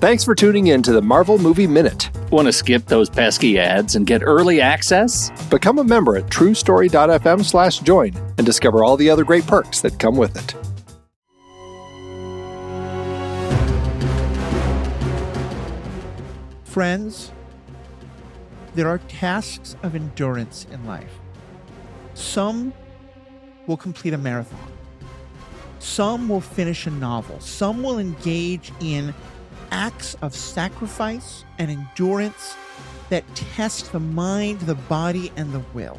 Thanks for tuning in to the Marvel Movie Minute. Want to skip those pesky ads and get early access? Become a member at truestory.fm/join and discover all the other great perks that come with it. Friends, there are tasks of endurance in life. Some will complete a marathon. Some will finish a novel. Some will engage in acts of sacrifice and endurance that test the mind, the body, and the will.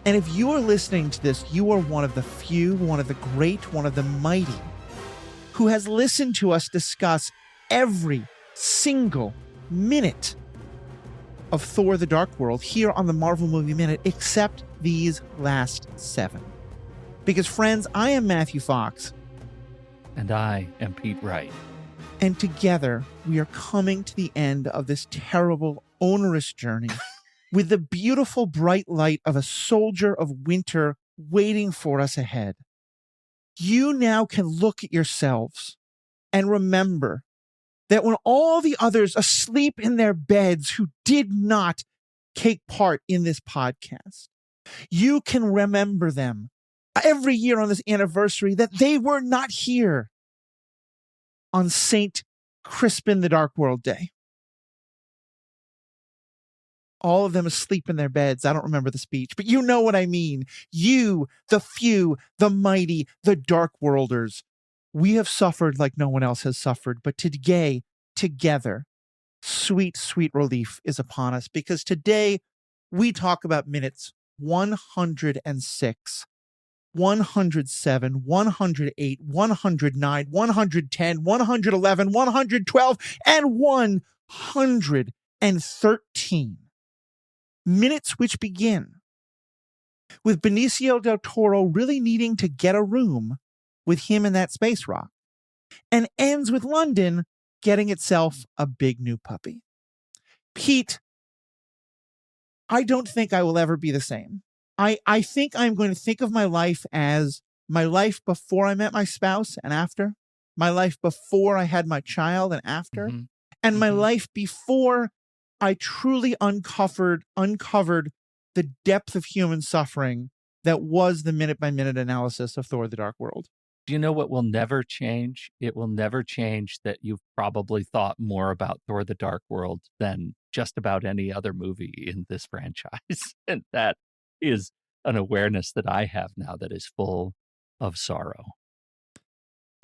And if you are listening to this, you are one of the few, one of the great, one of the mighty, who has listened to us discuss every single minute of Thor the Dark World here on the Marvel Movie Minute, except these last 7. Because, friends, I am Matthew Fox. And I am Pete Wright. And together, we are coming to the end of this terrible, onerous journey with the beautiful bright light of a soldier of winter waiting for us ahead. You now can look at yourselves and remember that when all the others asleep in their beds who did not take part in this podcast, you can remember them every year on this anniversary that they were not here on St. Crispin the Dark World Day. All of them asleep in their beds. I don't remember the speech, but you know what I mean. You, the few, the mighty, the Dark Worlders. We have suffered like no one else has suffered, but today, together, sweet, sweet relief is upon us, because today we talk about minutes 106, 107, 108, 109, 110, 111, 112, and 113. Minutes which begin with Benicio del Toro really needing to get a room with him in that space rock, and ends with London getting itself a big new puppy. Pete, I don't think I will ever be the same. I think I'm going to think of my life as my life before I met my spouse and after, my life before I had my child and after, and my life before I truly uncovered the depth of human suffering that was the minute-by-minute analysis of Thor the Dark World. Do you know what will never change? It will never change that you've probably thought more about Thor the Dark World than just about any other movie in this franchise. And that is an awareness that I have now that is full of sorrow.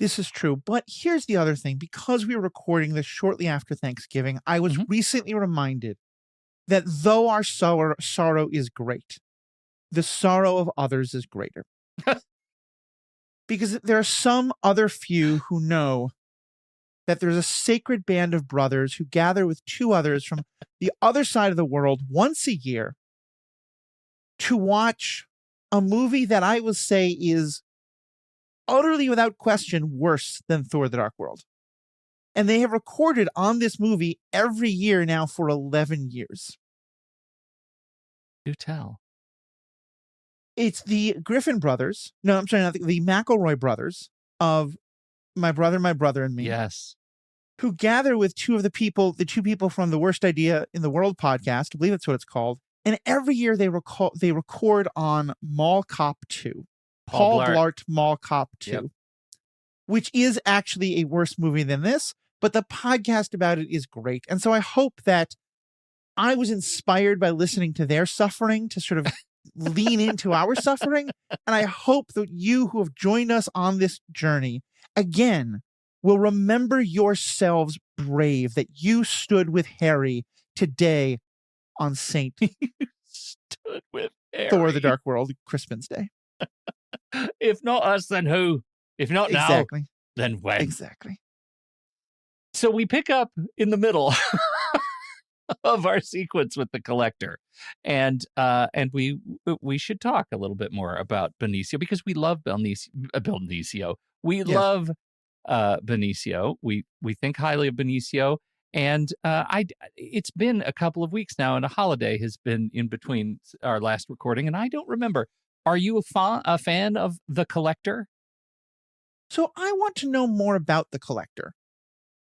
This is true. But here's the other thing. Because we were recording this shortly after Thanksgiving, I was recently reminded that though our sorrow is great, the sorrow of others is greater. Because there are some other few who know that there's a sacred band of brothers who gather with 2 others from the other side of the world once a year to watch a movie that I will say is utterly without question worse than Thor the Dark World. And they have recorded on this movie every year now for 11 years. Do tell. It's the Griffin brothers. No, I'm sorry, not the McElroy brothers of My Brother, and Me. Yes. Who gather with 2 people from the Worst Idea in the World podcast. I believe that's what it's called. And every year they record on Mall Cop 2. Paul Blart Mall Cop 2. Which is actually a worse movie than this, but the podcast about it is great. And so I hope that I was inspired by listening to their suffering to sort of lean into our suffering. And I hope that you who have joined us on this journey, again, will remember yourselves brave, that you stood with Harry today on St. Stood with Harry. Thor the Dark World, Crispin's Day. If not us, then who? If not now, then when? Exactly. So we pick up in the middle of our sequence with the collector, and we should talk a little bit more about Benicio, because we love Benicio. We love Benicio. We think highly of Benicio, and it's been a couple of weeks now, and a holiday has been in between our last recording, and I don't remember. Are you a fan of the collector? So I want to know more about the collector.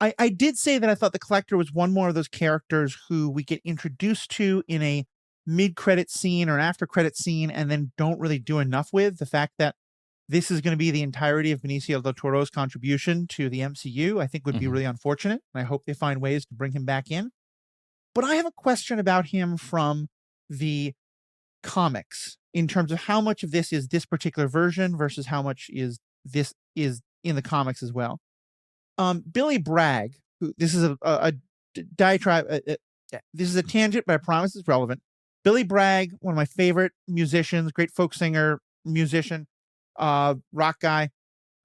I did say that I thought the Collector was one more of those characters who we get introduced to in a mid-credit scene or an after-credit scene and then don't really do enough with. The fact that this is going to be the entirety of Benicio del Toro's contribution to the MCU, I think would be really unfortunate. And I hope they find ways to bring him back in. But I have a question about him from the comics in terms of how much of this is this particular version versus how much is this is in the comics as well. Billy Bragg, who this is a diatribe. This is a tangent, but I promise it's relevant. Billy Bragg, one of my favorite musicians, great folk singer, musician, rock guy,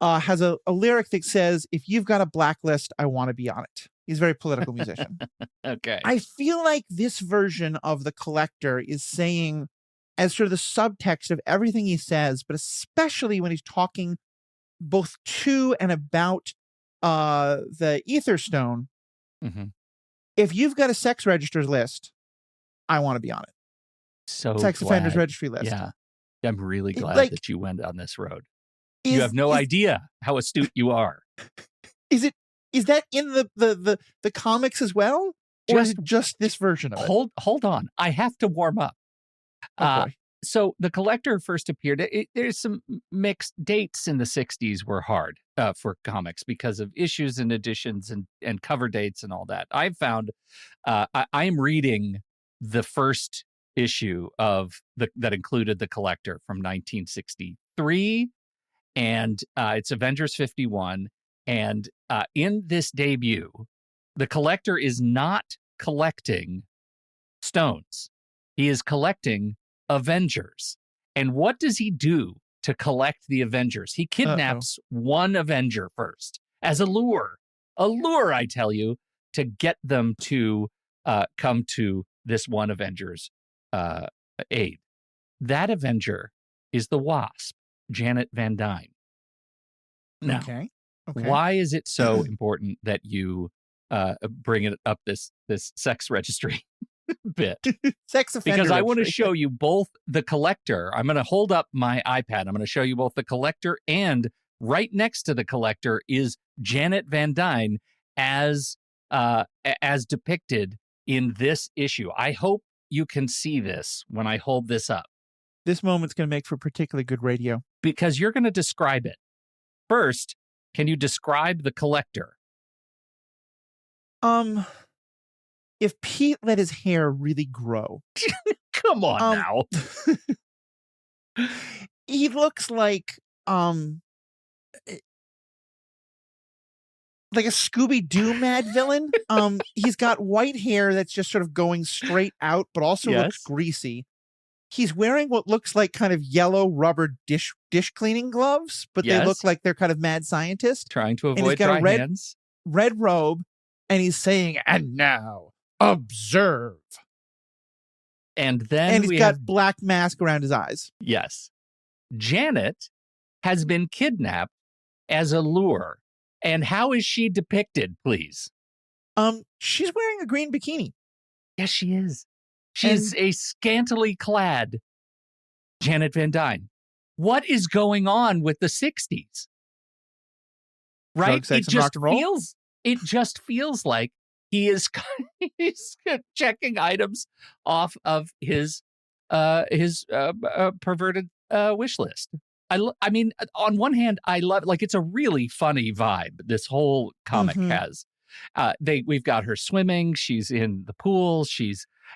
has a lyric that says, "If you've got a blacklist, I want to be on it." He's a very political musician. Okay. I feel like this version of the Collector is saying, as sort of the subtext of everything he says, but especially when he's talking both to and about the Ether Stone, if you've got a sex registers list, I want to be on it. So sex offenders registry list. Yeah. I'm really glad like, that you went on this road. You have no idea how astute you are. Is that in the comics as well? Or is it just this version of it? Hold on. I have to warm up. So the Collector first appeared. There's some mixed dates in the 60s were hard for comics because of issues and editions and cover dates and all that. I've found I am reading the first issue of that included the Collector from 1963, and it's Avengers 51. And in this debut, the Collector is not collecting stones. He is collecting Avengers. And what does he do to collect the Avengers? He kidnaps one Avenger first as a lure, I tell you, to get them to come to this one Avenger's aid. That Avenger is the Wasp, Janet van Dyne. Now, Okay. why is it so important that you bring it up this sex registry bit? Sex offender Because I want to registry. show you both the Collector. I'm going to hold up my iPad. I'm going to show you both the Collector, and right next to the Collector is Janet van Dyne as depicted in this issue. I hope you can see this when I hold this up. This moment's going to make for particularly good radio. Because you're going to describe it. First, can you describe the Collector? If Pete let his hair really grow. Come on now. He looks like a Scooby-Doo mad villain. He's got white hair that's just sort of going straight out, but also looks greasy. He's wearing what looks like kind of yellow rubber dish cleaning gloves, but they look like they're kind of mad scientists. Trying to avoid dry hands. Red robe, and he's saying, "And now, observe." And then he's got black mask around his eyes. Yes. Janet has been kidnapped as a lure. And how is she depicted, please? She's wearing a green bikini. Yes, she is. She's a scantily clad Janet van Dyne. What is going on with the 60s? Right? Drug, sex, and rock and roll? It just feels like he's checking items off of his perverted wish list. I mean, on one hand, I love it. Like, it's a really funny vibe this whole comic has. We've got her swimming. She's in the pool.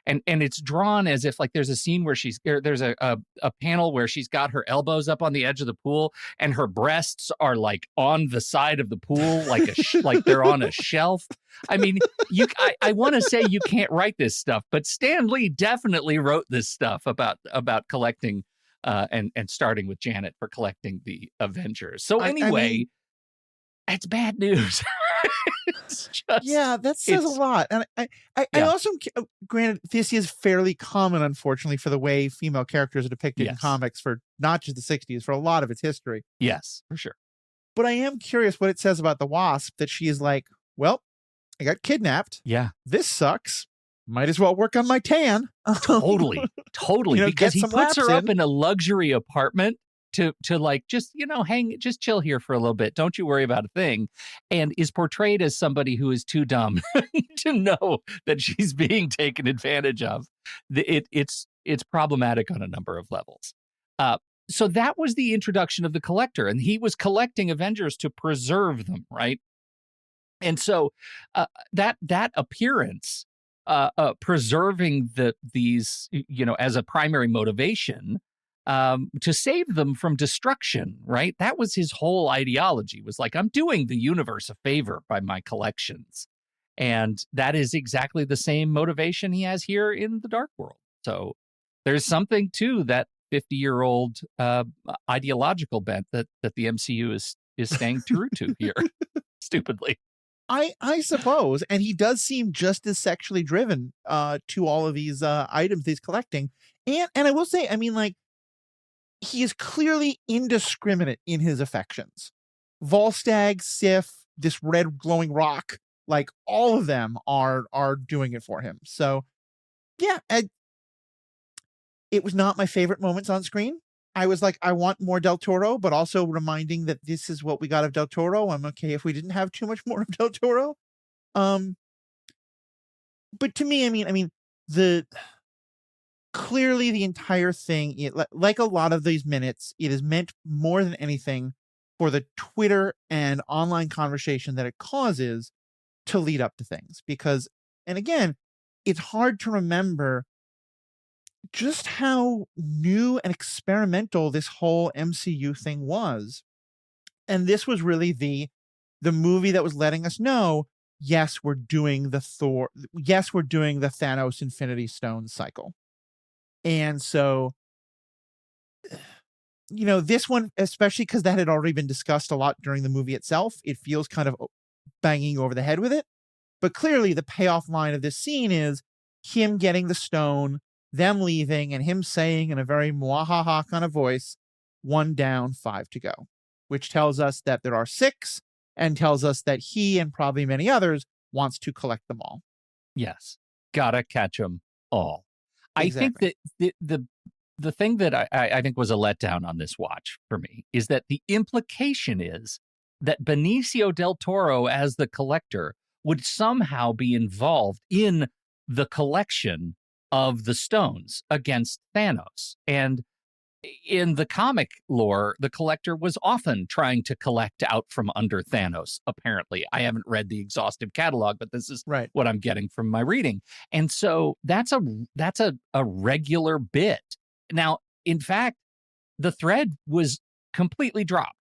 And it's drawn as if like there's a scene where there's a panel where she's got her elbows up on the edge of the pool and her breasts are like on the side of the pool, like like they're on a shelf. I mean, I want to say you can't write this stuff, but Stan Lee definitely wrote this stuff about collecting and starting with Janet for collecting the Avengers. So anyway, it's bad news. That says a lot. And I also, granted, this is fairly common, unfortunately, for the way female characters are depicted in comics for not just the 60s, for a lot of its history. Yes, for sure. But I am curious what it says about the Wasp, that she is like, well, I got kidnapped. Yeah. This sucks. Might as well work on my tan. Totally. Because he puts her up in a luxury apartment to like, just, just chill here for a little bit. Don't you worry about a thing. And is portrayed as somebody who is too dumb to know that she's being taken advantage of. It's problematic on a number of levels. So that was the introduction of the Collector, and he was collecting Avengers to preserve them, right? And so that appearance, preserving these, as a primary motivation, to save them from destruction, right? That was his whole ideology, was like, I'm doing the universe a favor by my collections. And that is exactly the same motivation he has here in the Dark World. So there's something to that 50-year-old ideological bent that the MCU is staying true to here, stupidly. I suppose. And he does seem just as sexually driven to all of these items he's collecting. And I will say, I mean, like, he is clearly indiscriminate in his affections. Volstagg, Sif, this red glowing rock, like, all of them are doing it for him. So, yeah, it was not my favorite moments on screen. I was like, I want more Del Toro, but also reminding that this is what we got of Del Toro. I'm okay if we didn't have too much more of Del Toro. But to me, I mean, clearly the entire thing, like a lot of these minutes, it is meant more than anything for the Twitter and online conversation that it causes to lead up to things. Because, and again, it's hard to remember just how new and experimental this whole MCU thing was. And this was really the movie that was letting us know, yes, we're doing the Thanos Infinity Stones cycle. And so, this one, especially because that had already been discussed a lot during the movie itself, it feels kind of banging over the head with it. But clearly the payoff line of this scene is him getting the stone, them leaving, and him saying in a very mwahaha kind of voice, 1 down, 5 to go, which tells us that there are 6 and tells us that he and probably many others wants to collect them all. Yes. Gotta catch them all. Exactly. I think that the thing that I think was a letdown on this watch for me is that the implication is that Benicio del Toro as the Collector would somehow be involved in the collection of the stones against Thanos. And in the comic lore, the Collector was often trying to collect out from under Thanos, apparently. I haven't read the exhaustive catalog, but this is right. what I'm getting from my reading. And so that's a regular bit. Now, in fact, the thread was completely dropped,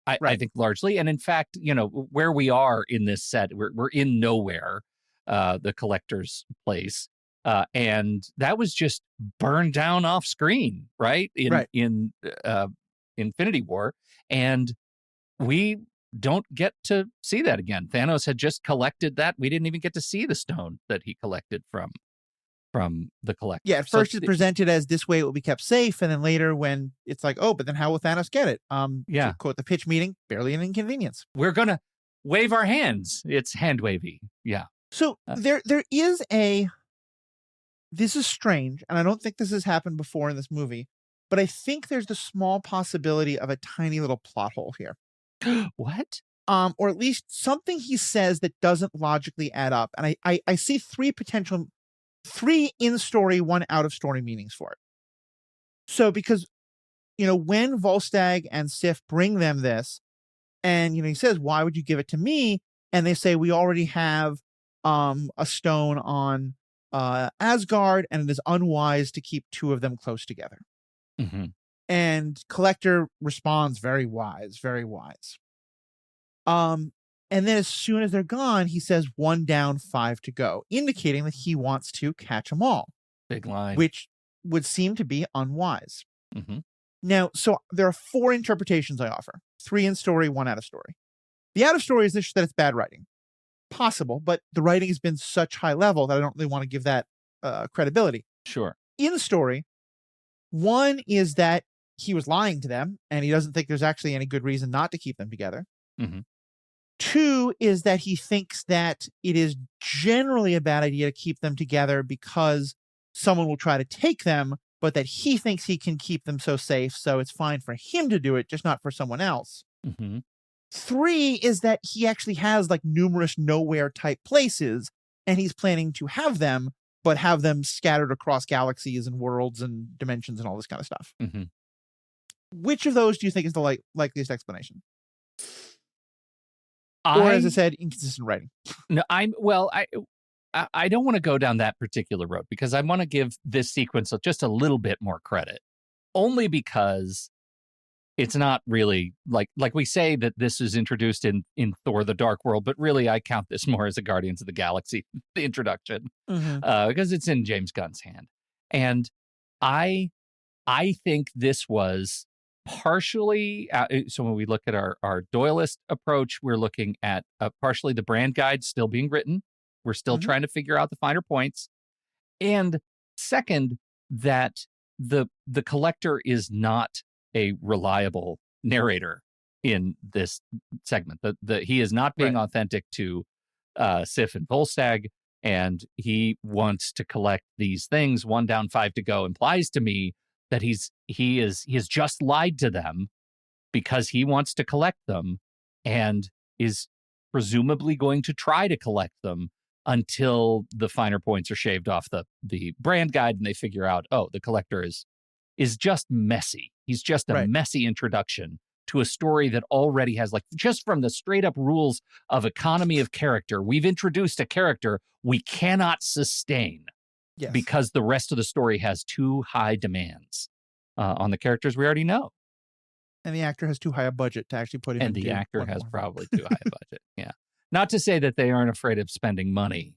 I think, largely. And in fact, where we are in this set, we're in nowhere, the Collector's place. And that was just burned down off screen, right? In Infinity War. And we don't get to see that again. Thanos had just collected that. We didn't even get to see the stone that he collected from the Collector. Yeah, at first it's presented as this way it will be kept safe, and then later when it's like, oh, but then how will Thanos get it? To quote the pitch meeting, barely an inconvenience. We're gonna wave our hands. It's hand wavy. Yeah. So there is this is strange, and I don't think this has happened before in this movie, but I think there's the small possibility of a tiny little plot hole here. What? Or at least something he says that doesn't logically add up. And I see 3 in-story, 1 out-of-story meanings for it. So because, when Volstagg and Sif bring them this, and, he says, why would you give it to me? And they say, we already have a stone on Asgard, and it is unwise to keep 2 of them close together. Mm-hmm. And Collector responds, very wise, very wise. And then as soon as they're gone, he says 1 down, 5 to go, indicating that he wants to catch them all. Big line. Which would seem to be unwise. Mm-hmm. Now, so there are 4 interpretations I offer. 3 in story, 1 out of story. The out of story is that it's bad writing. Possible, but the writing has been such high level that I don't really want to give that credibility. Sure. In story, 1 is that he was lying to them, and he doesn't think there's actually any good reason not to keep them together. Mm-hmm. 2 is that he thinks that it is generally a bad idea to keep them together because someone will try to take them, but that he thinks he can keep them so safe, so it's fine for him to do it, just not for someone else. Mm-hmm. 3 is that he actually has like numerous nowhere type places, and he's planning to have them, but have them scattered across galaxies and worlds and dimensions and all this kind of stuff. Mm-hmm. Which of those do you think is the likeliest explanation? Or, as I said, inconsistent writing. No, I don't want to go down that particular road because I want to give this sequence just a little bit more credit, only because it's not really like we say that this is introduced in Thor: The Dark World, but really I count this more as a Guardians of the Galaxy introduction because it's in James Gunn's hand, and I think this was partially so when we look at our Doyleist approach, we're looking at partially the brand guide still being written. We're still trying to figure out the finer points. And second, that the collector is not a reliable narrator in this segment. He is not being authentic to Sif and Volstagg, and he wants to collect these things. 1 down, 5 to go implies to me that he has just lied to them because he wants to collect them and is presumably going to try to collect them until the finer points are shaved off the brand guide and they figure out, oh, the collector is just messy. He's just a messy introduction to a story that already has, like, just from the straight up rules of economy of character, we've introduced a character we cannot sustain because the rest of the story has too high demands on the characters we already know. And the actor has too high a budget to actually put him in. And the actor has probably too high a budget. Yeah. Not to say that they aren't afraid of spending money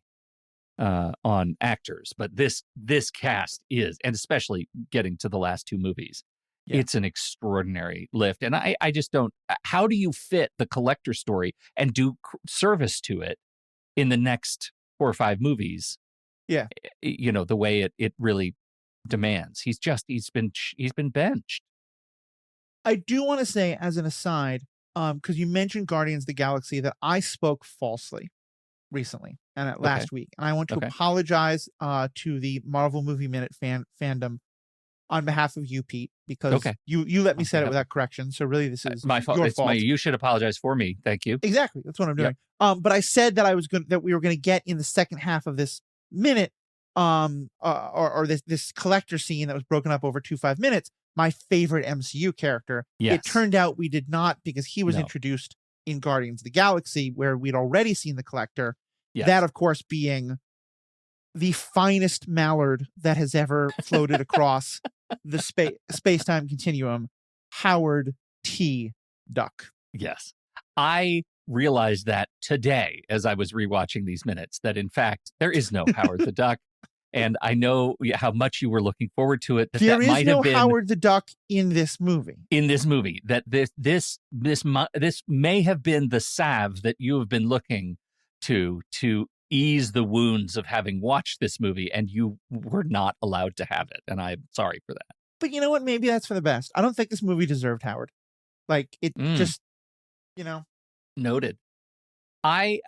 on actors, but this cast is, and especially getting to the last 2 movies, it's an extraordinary lift. And I just don't, how do you fit the collector story and do service to it in the next 4 or 5 movies? Yeah. You know, the way it really demands. He's been benched. I do want to say, as an aside, because you mentioned Guardians of the Galaxy, that I spoke falsely recently and last week. And I want to apologize to the Marvel Movie Minute fandom on behalf of you, Pete, because you let me say it without correction. So really, this is my fault. Your fault. You should apologize for me. Thank you. Exactly. That's what I'm doing. But I said that that we were going to get in the second half of this minute, or this collector scene that was broken up over 2 5 minutes. My favorite MCU character. Yes. It turned out we did not, because he was introduced in Guardians of the Galaxy, where we'd already seen the collector. Yes. That, of course, being the finest mallard that has ever floated across the space-time continuum, Howard T. Duck. Yes. I realized that today as I was rewatching these minutes, that in fact, there is no Howard the Duck. And I know how much you were looking forward to it. There is no Howard the Duck in this movie. That this may have been the salve that you have been looking to ease the wounds of having watched this movie, and you were not allowed to have it. And I'm sorry for that. But you know what? Maybe that's for the best. I don't think this movie deserved Howard. Like, it just, Noted. I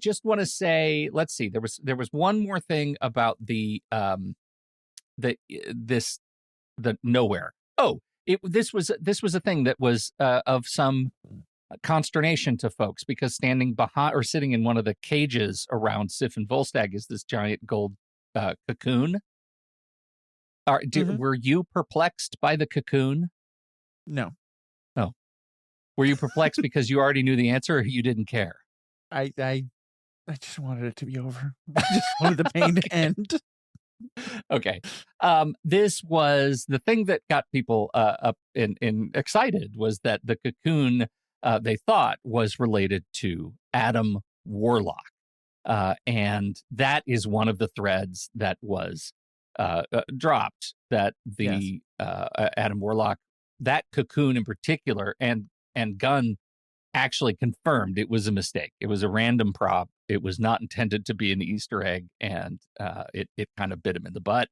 just want to say, let's see. There was one more thing about the nowhere. Oh, this was a thing that was of some consternation to folks, because standing behind or sitting in one of the cages around Sif and Volstagg is this giant gold cocoon. Were you perplexed by the cocoon? No. Oh, were you perplexed because you already knew the answer, or you didn't care? I just wanted it to be over. I just wanted the pain to end. Okay. This was the thing that got people up in excited, was that the cocoon they thought was related to Adam Warlock. And that is one of the threads that was dropped, that the Adam Warlock, that cocoon in particular, and Gunn actually confirmed it was a mistake. It was a random prop. It was not intended to be an Easter egg, and it kind of bit him in the butt.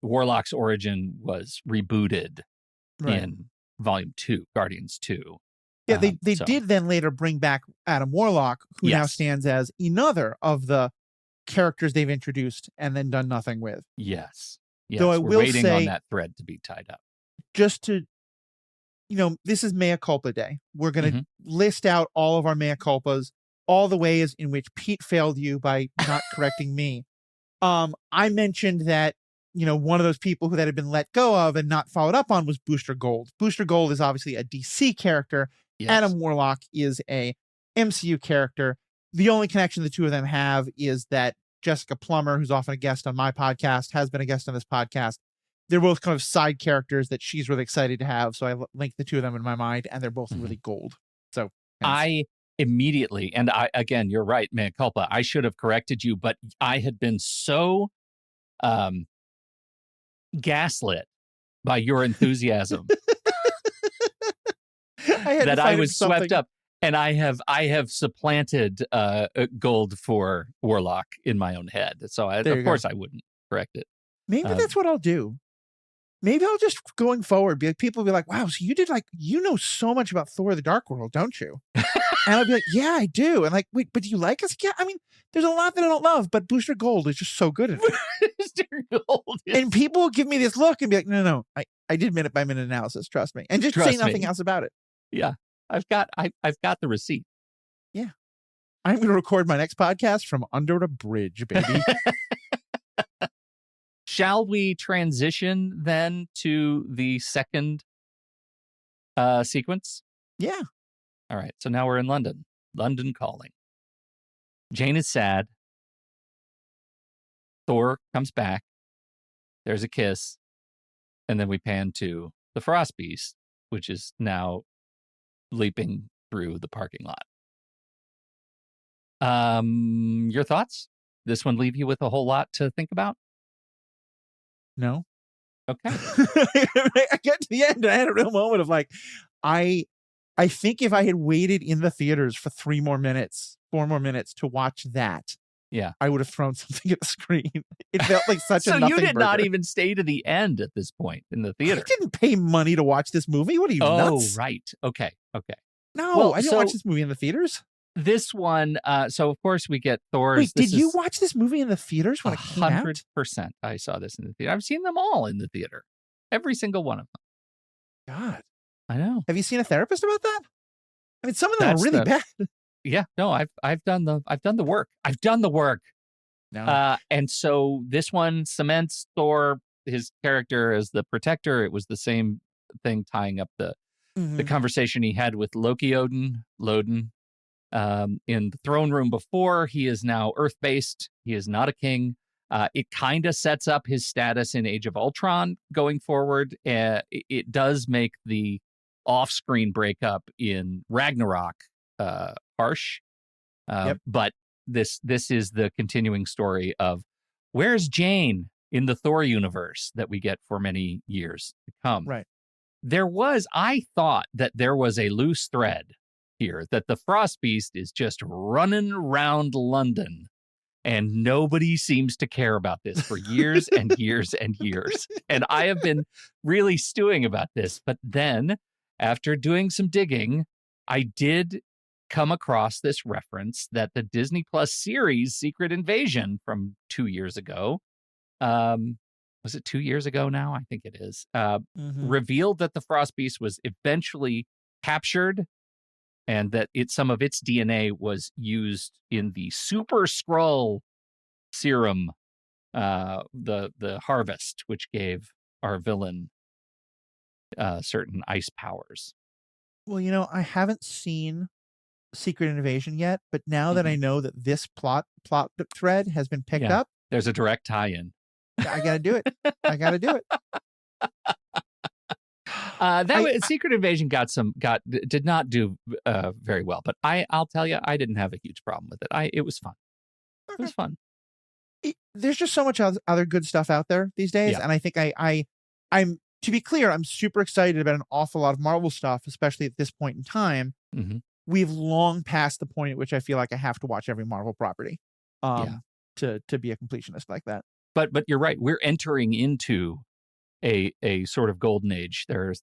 Warlock's origin was rebooted in Volume 2, Guardians 2. Yeah, they did then later bring back Adam Warlock, who now stands as another of the characters they've introduced and then done nothing with. Yes. Yes, Though I we're will waiting on say, that thread to be tied up. just to, this is mea culpa day. We're going to list out all of our mea culpas, all the ways in which Pete failed you by not correcting me. I mentioned that, one of those people that had been let go of and not followed up on was Booster Gold. Booster Gold is obviously a DC character. Yes. Adam Warlock is a MCU character. The only connection the two of them have is that Jessica Plummer, who's often a guest on my podcast, has been a guest on this podcast. They're both kind of side characters that she's really excited to have. So I linked the two of them in my mind, and they're both really gold. So I immediately, and again, you're right, mea culpa. I should have corrected you, but I had been so gaslit by your enthusiasm that I was swept up. And I have supplanted gold for Warlock in my own head. So of course I wouldn't correct it. Maybe that's what I'll do. Maybe I'll just, going forward, people will be like, wow, so you did know so much about Thor the Dark World, don't you? And I'll be like, yeah, I do. And like, wait, but do you like us? Yeah, I mean, there's a lot that I don't love, but Booster Gold is just so good at it. Booster Gold. And people will give me this look and be like, no, I did minute by minute analysis, trust me. And just say nothing else about it. Yeah. I've got the receipt. Yeah. I'm going to record my next podcast from under a bridge, baby. Shall we transition then to the second sequence? Yeah. All right. So now we're in London. London calling. Jane is sad. Thor comes back. There's a kiss. And then we pan to the Frost Beast, which is now leaping through the parking lot. Your thoughts? This one leave you with a whole lot to think about? No. Okay. I got to the end and I had a real moment of like, I think if I had waited in the theaters for 4 more minutes to watch that, I would have thrown something at the screen. It felt like such a nothing So you did burger. not even stay to the end at this point in the theater. I didn't pay money to watch this movie. What are you, nuts? Oh, right. Okay. No, well, I didn't watch this movie in the theaters. This one, so of course we get Thor's. Wait, did you watch this movie in the theaters when it came out? 100%. I saw this in the theater. I've seen them all in the theater. Every single one of them. God. I know. Have you seen a therapist about that? I mean, some of them are really bad. Yeah, no, I've done the work. I've done the work. No. And so this one cements Thor, his character, as the protector. It was the same thing tying up the conversation he had with Loden. In the throne room before. He is now Earth-based. He is not a king. It kind of sets up his status in Age of Ultron going forward. It does make the off-screen breakup in Ragnarok harsh. But this is the continuing story of where's Jane in the Thor universe that we get for many years to come. Right. I thought that there was a loose thread here, that the Frost Beast is just running around London and nobody seems to care about this for years and years and years. And I have been really stewing about this. But then after doing some digging, I did come across this reference that the Disney Plus series Secret Invasion from 2 years ago, was it 2 years ago now? I think it is, revealed that the Frost Beast was eventually captured and that some of its DNA was used in the Super Skrull serum, the harvest, which gave our villain certain ice powers. Well, I haven't seen Secret Invasion yet, but now that I know that this plot thread has been picked up, there's a direct tie-in. I got to do it. Secret Invasion did not do very well, but I'll tell you, I didn't have a huge problem with it. It was fun. It was fun. There's just so much other good stuff out there these days, and I think I'm to be clear, I'm super excited about an awful lot of Marvel stuff, especially at this point in time. We've long passed the point at which I feel like I have to watch every Marvel property to be a completionist like that. But you're right. We're entering into a sort of golden age. There's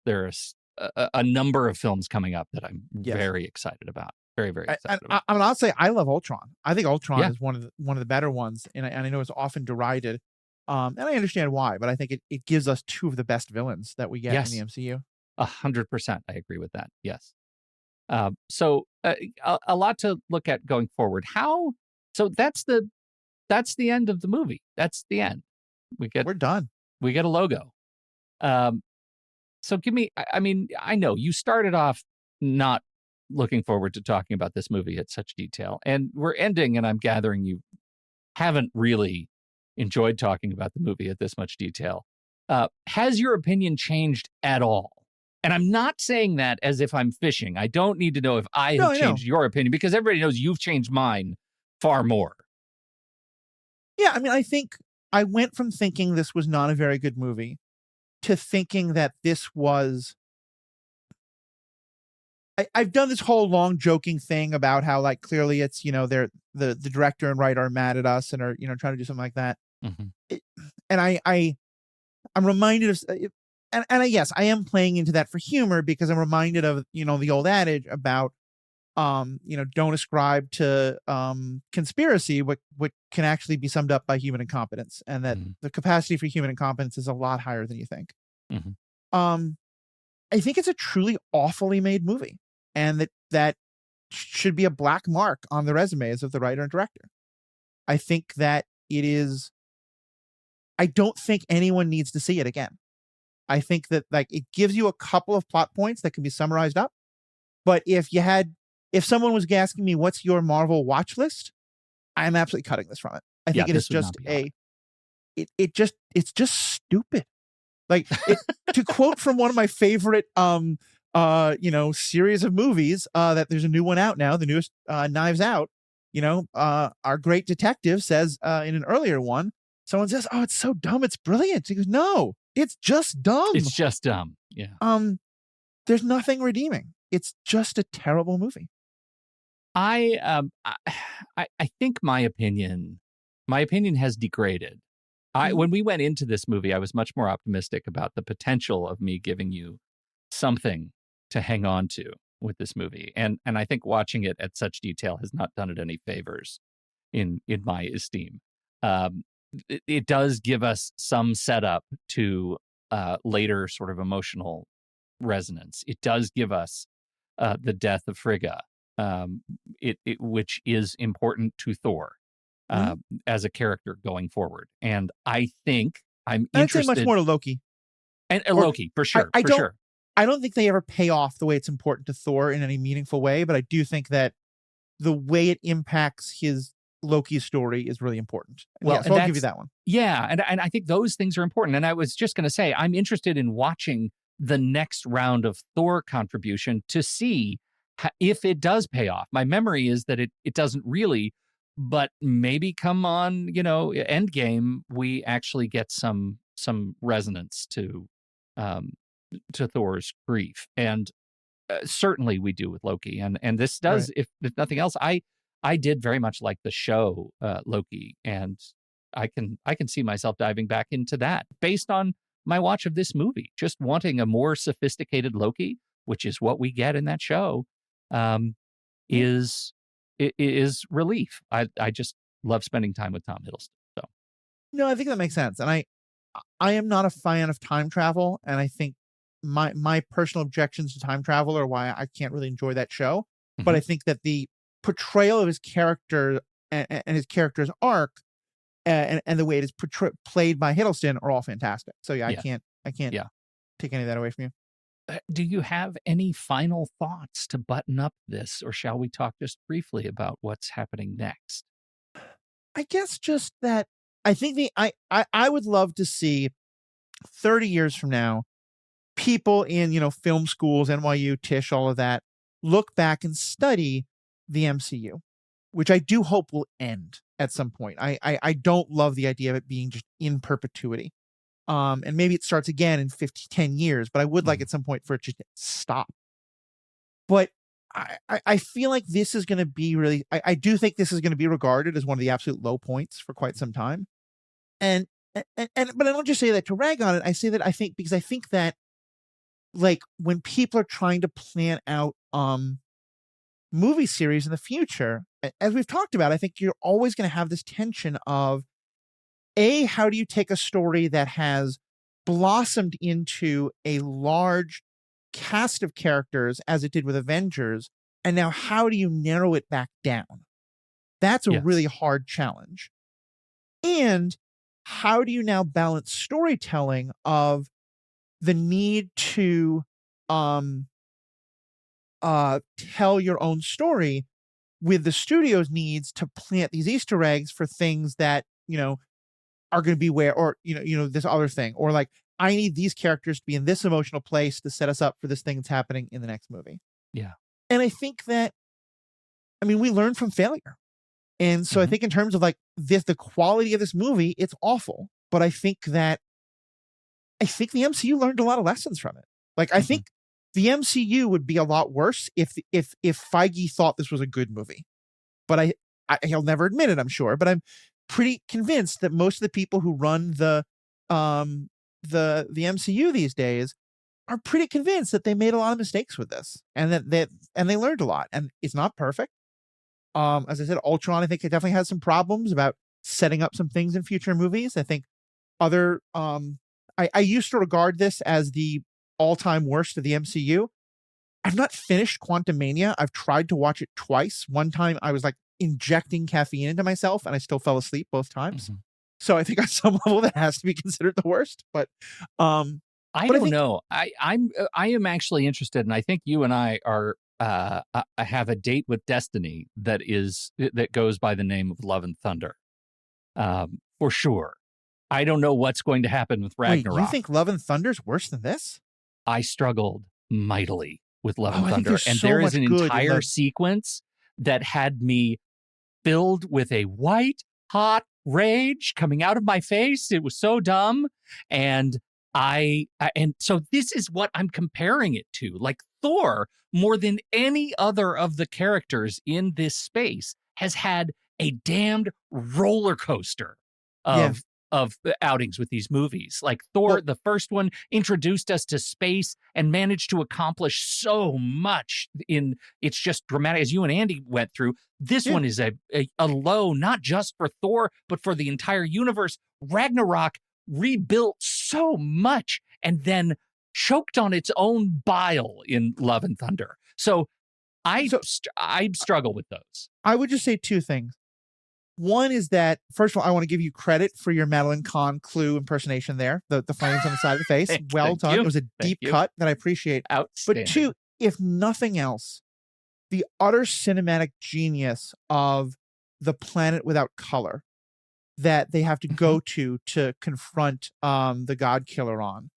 a number of films coming up that I'm very excited about. Very, very excited about. I'll say I love Ultron. I think Ultron is one of the better ones, and I know it's often derided. And I understand why, but I think it gives us two of the best villains that we get in the MCU. 100%. I agree with that. Yes. So a lot to look at going forward. So that's the end of the movie. That's the end. We're done. We get a logo. So give me, I mean, I know you started off not looking forward to talking about this movie at such detail, and we're ending, and I'm gathering you haven't really enjoyed talking about the movie at this much detail. Has your opinion changed at all? And I'm not saying that as if I'm fishing. I don't need to know if I have changed your opinion, because everybody knows you've changed mine far more. Yeah, I mean, I think I went from thinking this was not a very good movie to thinking that this was... I've done this whole long joking thing about how, like, clearly it's, they're the director and writer are mad at us and are, trying to do something like that. Mm-hmm. And I'm reminded of, and yes, I am playing into that for humor, because I'm reminded of, the old adage about, don't ascribe to conspiracy what can actually be summed up by human incompetence, and that the capacity for human incompetence is a lot higher than you think. I think it's a truly awfully made movie, and that should be a black mark on the resumes of the writer and director. I think that it is... I don't think anyone needs to see it again. I think that, like, it gives you a couple of plot points that can be summarized up. But if someone was asking me, what's your Marvel watch list? I'm absolutely cutting this from it. I think it is just it's just stupid. Like, to quote from one of my favorite, series of movies, that there's a new one out now, the newest, Knives Out, our great detective says, in an earlier one, someone says, "Oh, it's so dumb, it's brilliant." He goes, "No, it's just dumb. It's just dumb." Yeah. There's nothing redeeming. It's just a terrible movie. I think my opinion has degraded. When we went into this movie, I was much more optimistic about the potential of me giving you something to hang on to with this movie. And I think watching it at such detail has not done it any favors in my esteem. It does give us some setup to later sort of emotional resonance. It does give us the death of Frigga, which is important to Thor. As a character going forward. And I think I'm interested... I'd say much more to Loki. And Loki, for sure. I don't think they ever pay off the way it's important to Thor in any meaningful way, but I do think that the way it impacts his Loki story is really important. Well, so I'll give you that one. Yeah, and I think those things are important. And I was just going to say, I'm interested in watching the next round of Thor contribution to see if it does pay off. My memory is that it doesn't really... But maybe come on, Endgame, we actually get some resonance to Thor's grief, and certainly we do with Loki. And this does, if nothing else, I did very much like the show Loki, and I can see myself diving back into that based on my watch of this movie, just wanting a more sophisticated Loki, which is what we get in that show, is relief. I just love spending time with Tom Hiddleston. So, no, I think that makes sense. And I am not a fan of time travel, and I think my personal objections to time travel are why I can't really enjoy that show. But I think that the portrayal of his character and his character's arc and the way it is played by Hiddleston are all fantastic. So I can't take any of that away from you. Do you have any final thoughts to button up this, or shall we talk just briefly about what's happening next? I guess just that I think I would love to see 30 years from now, people in, film schools, NYU, Tisch, all of that, look back and study the MCU, which I do hope will end at some point. I don't love the idea of it being just in perpetuity. And maybe it starts again in 10 years, but I would like at some point for it to just stop. But I feel like this is going to be really, I do think this is going to be regarded as one of the absolute low points for quite some time. But I don't just say that to rag on it. I say that because I think that, like, when people are trying to plan out movie series in the future, as we've talked about, I think you're always going to have this tension of, how do you take a story that has blossomed into a large cast of characters as it did with Avengers, and now how do you narrow it back down? That's a Yes. really hard challenge. And how do you now balance storytelling of the need to tell your own story with the studio's needs to plant these Easter eggs for things that, are going to be where, or, this other thing, or like, I need these characters to be in this emotional place to set us up for this thing that's happening in the next movie. Yeah. And I think that, we learn from failure. And so I think in terms of like the quality of this movie, it's awful. But I think the MCU learned a lot of lessons from it. Like, I think the MCU would be a lot worse if Feige thought this was a good movie. But he'll never admit it, I'm sure. But I'm pretty convinced that most of the people who run the MCU these days are pretty convinced that they made a lot of mistakes with this, and that they learned a lot. And it's not perfect. As I said, Ultron, I think it definitely has some problems about setting up some things in future movies. I think I used to regard this as the all-time worst of the MCU. I've not finished Quantumania. I've tried to watch it twice. One time I was like injecting caffeine into myself and I still fell asleep both times. So I think on some level that has to be considered the worst. But I don't know. I am actually interested, and I think you and I are I have a date with Destiny that goes by the name of Love and Thunder. For sure. I don't know what's going to happen with Ragnarok. Wait, you think Love and Thunder's worse than this? I struggled mightily with Love and I think Thunder, there's and so there is much an good in entire sequence that had me filled with a white hot rage coming out of my face. It was so dumb, and so this is what I'm comparing it to. Like, Thor, more than any other of the characters in this space, has had a damned roller coaster of outings with these movies. Like Thor, the first one, introduced us to space and managed to accomplish so much it's just dramatic, as you and Andy went through. This one is a low, not just for Thor, but for the entire universe. Ragnarok rebuilt so much and then choked on its own bile in Love and Thunder. So I struggle with those. I would just say two things. One is that, first of all, I want to give you credit for your Madeline Kahn Clue impersonation there, the flames on the side of the face. Well done. It was a deep cut that I appreciate. Outstanding. But two, if nothing else, the utter cinematic genius of the planet without color that they have to go to confront the God Killer on.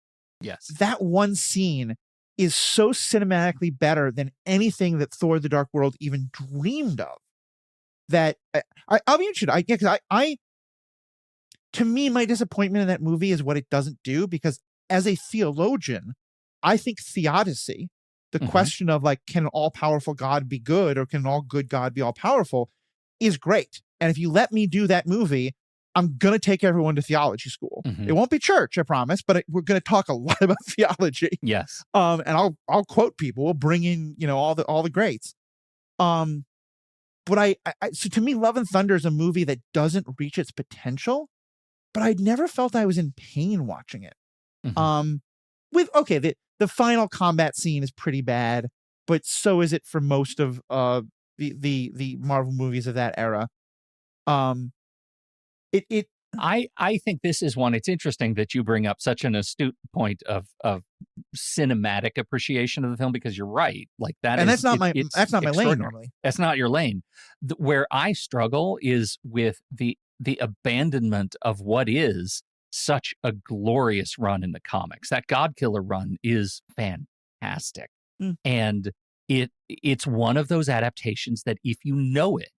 Yes. That one scene is so cinematically better than anything that Thor: The Dark World even dreamed of. That I'll be interested. Because to me, my disappointment in that movie is what it doesn't do. Because as a theologian, I think theodicy, the question of like, can an all-powerful God be good, or can an all-good God be all-powerful, is great. And if you let me do that movie, I'm gonna take everyone to theology school. It won't be church, I promise, but we're gonna talk a lot about theology. Yes. And I'll quote people. We'll bring in all the greats. But so to me, Love and Thunder is a movie that doesn't reach its potential, but I never felt I was in pain watching it. The final combat scene is pretty bad, but so is it for most of the Marvel movies of that era. I think this is one. It's interesting that you bring up such an astute point of cinematic appreciation of the film, because you're right. Like that, and that's not my lane normally. That's not your lane. Where I struggle is with the abandonment of what is such a glorious run in the comics. That God Killer run is fantastic, and it's one of those adaptations that if you know it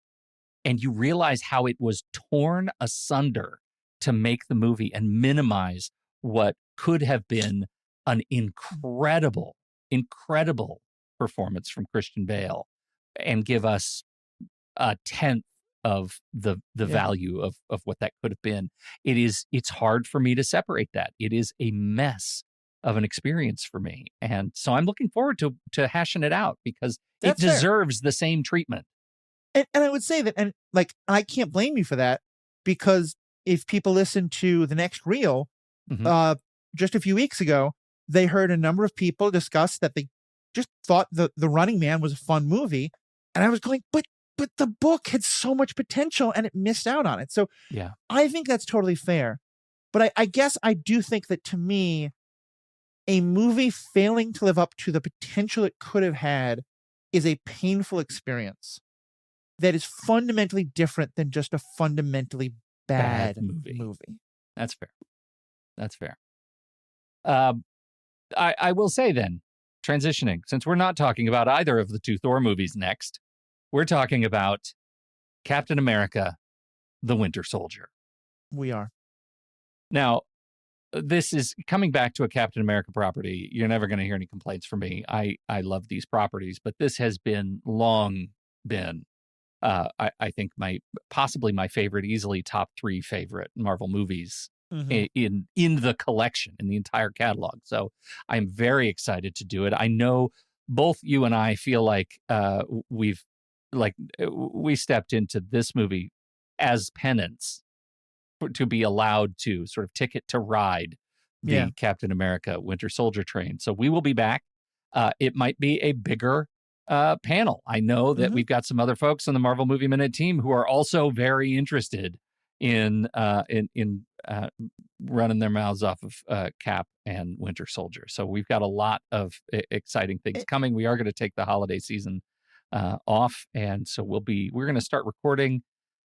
and you realize how it was torn asunder to make the movie and minimize what could have been an incredible performance from Christian Bale and give us a tenth of the value of what that could have been. It's hard for me to separate that. It is a mess of an experience for me. And so I'm looking forward to hashing it out, because it deserves the same treatment. And I would say that, and I can't blame you for that, because if people listen to the next reel, Mhm. just a few weeks ago, they heard a number of people discuss that they just thought the Running Man was a fun movie. And I was going, but the book had so much potential and it missed out on it. So Yeah. I think that's totally fair. But I guess I do think that, to me, a movie failing to live up to the potential it could have had is a painful experience that is fundamentally different than just a fundamentally bad movie. That's fair. That's fair. I will say then, transitioning, since we're not talking about either of the two Thor movies next, we're talking about Captain America, the Winter Soldier. We are. Now, this is coming back to a Captain America property. You're never going to hear any complaints from me. I love these properties, but this has long been, I think, possibly my favorite, easily top 3 favorite Marvel movies in the collection, in the entire catalog. So I'm very excited to do it. I know both you and I feel like we stepped into this movie as penance to be allowed to sort of ticket to ride the Captain America Winter Soldier train. So we will be back. It might be a bigger panel. I know that we've got some other folks on the Marvel Movie Minute team who are also very interested in running their mouths off of Cap and Winter Soldier. So we've got a lot of exciting things coming. We are going to take the holiday season off, and so we're going to start recording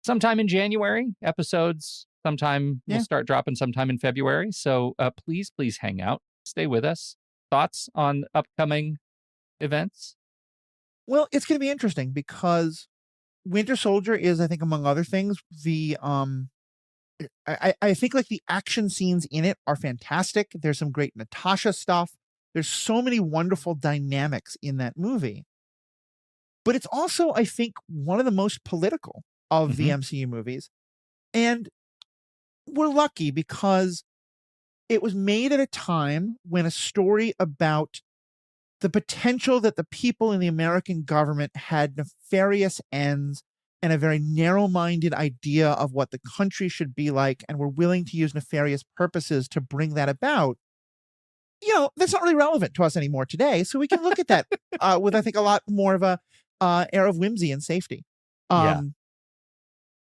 sometime in January, episodes. We'll start dropping sometime in February. So please hang out. Stay with us. Thoughts on upcoming events? Well, it's going to be interesting because Winter Soldier is, I think, among other things, the I think like the action scenes in it are fantastic. There's some great Natasha stuff. There's so many wonderful dynamics in that movie. But it's also, I think, one of the most political of the MCU movies. And we're lucky because it was made at a time when a story about the potential that the people in the American government had nefarious ends and a very narrow-minded idea of what the country should be like, and were willing to use nefarious purposes to bring that about. That's not really relevant to us anymore today. So we can look at that with, I think, a lot more of a air of whimsy and safety.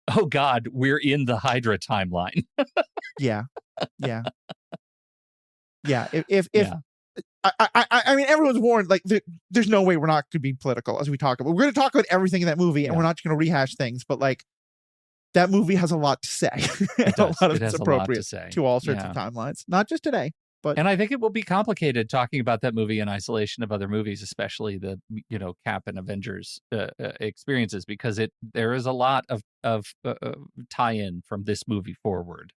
Oh God, we're in the Hydra timeline. Yeah. If I mean, everyone's warned, like, there's no way we're not going to be political as we talk about. We're going to talk about everything in that movie, and we're not just going to rehash things, but like, that movie has a lot to say. It does. A lot of it's appropriate to all sorts of timelines, not just today. And I think it will be complicated talking about that movie in isolation of other movies, especially the Cap and Avengers experiences, because there is a lot of tie-in from this movie forward.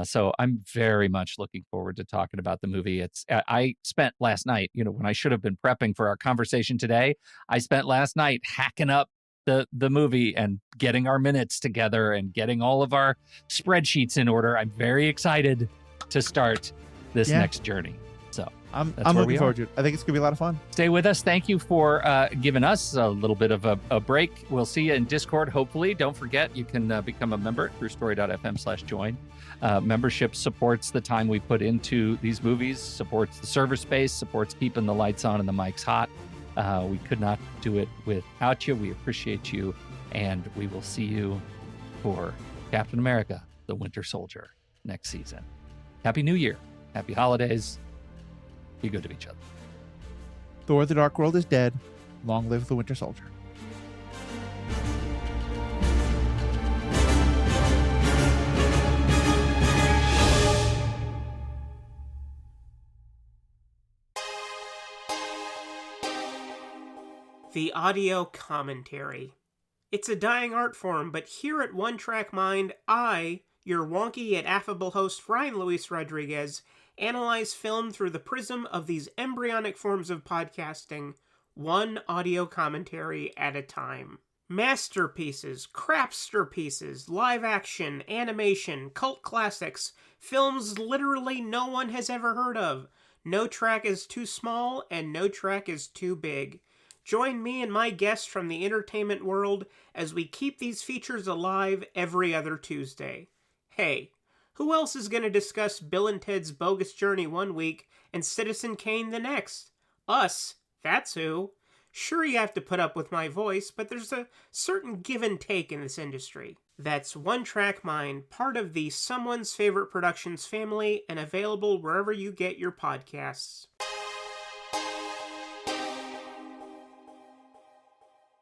So I'm very much looking forward to talking about the movie. I spent last night, when I should have been prepping for our conversation today, I spent last night hacking up the movie and getting our minutes together and getting all of our spreadsheets in order. I'm very excited to start this next journey. So I'm looking forward to it. I think it's going to be a lot of fun. Stay with us. Thank you for giving us a little bit of a break. We'll see you in Discord, hopefully. Don't forget, you can become a member at truestory.fm/join. Membership supports the time we put into these movies, supports the server space, supports keeping the lights on and the mics hot. We could not do it without you. We appreciate you, and we will see you for Captain America, the Winter Soldier, next season. Happy New Year. Happy holidays. Be good to each other. Thor: The Dark World is dead. Long live the Winter Soldier. The audio commentary. It's a dying art form, but here at One Track Mind, I, your wonky yet affable host Ryan Luis Rodriguez, analyze film through the prism of these embryonic forms of podcasting, one audio commentary at a time. Masterpieces, crapsterpieces, live action, animation, cult classics, films literally no one has ever heard of. No track is too small, and no track is too big. Join me and my guests from the entertainment world as we keep these features alive every other Tuesday. Hey, who else is going to discuss Bill and Ted's Bogus Journey one week and Citizen Kane the next? Us, that's who. Sure, you have to put up with my voice, but there's a certain give and take in this industry. That's One Track Mind, part of the Someone's Favorite Productions family and available wherever you get your podcasts.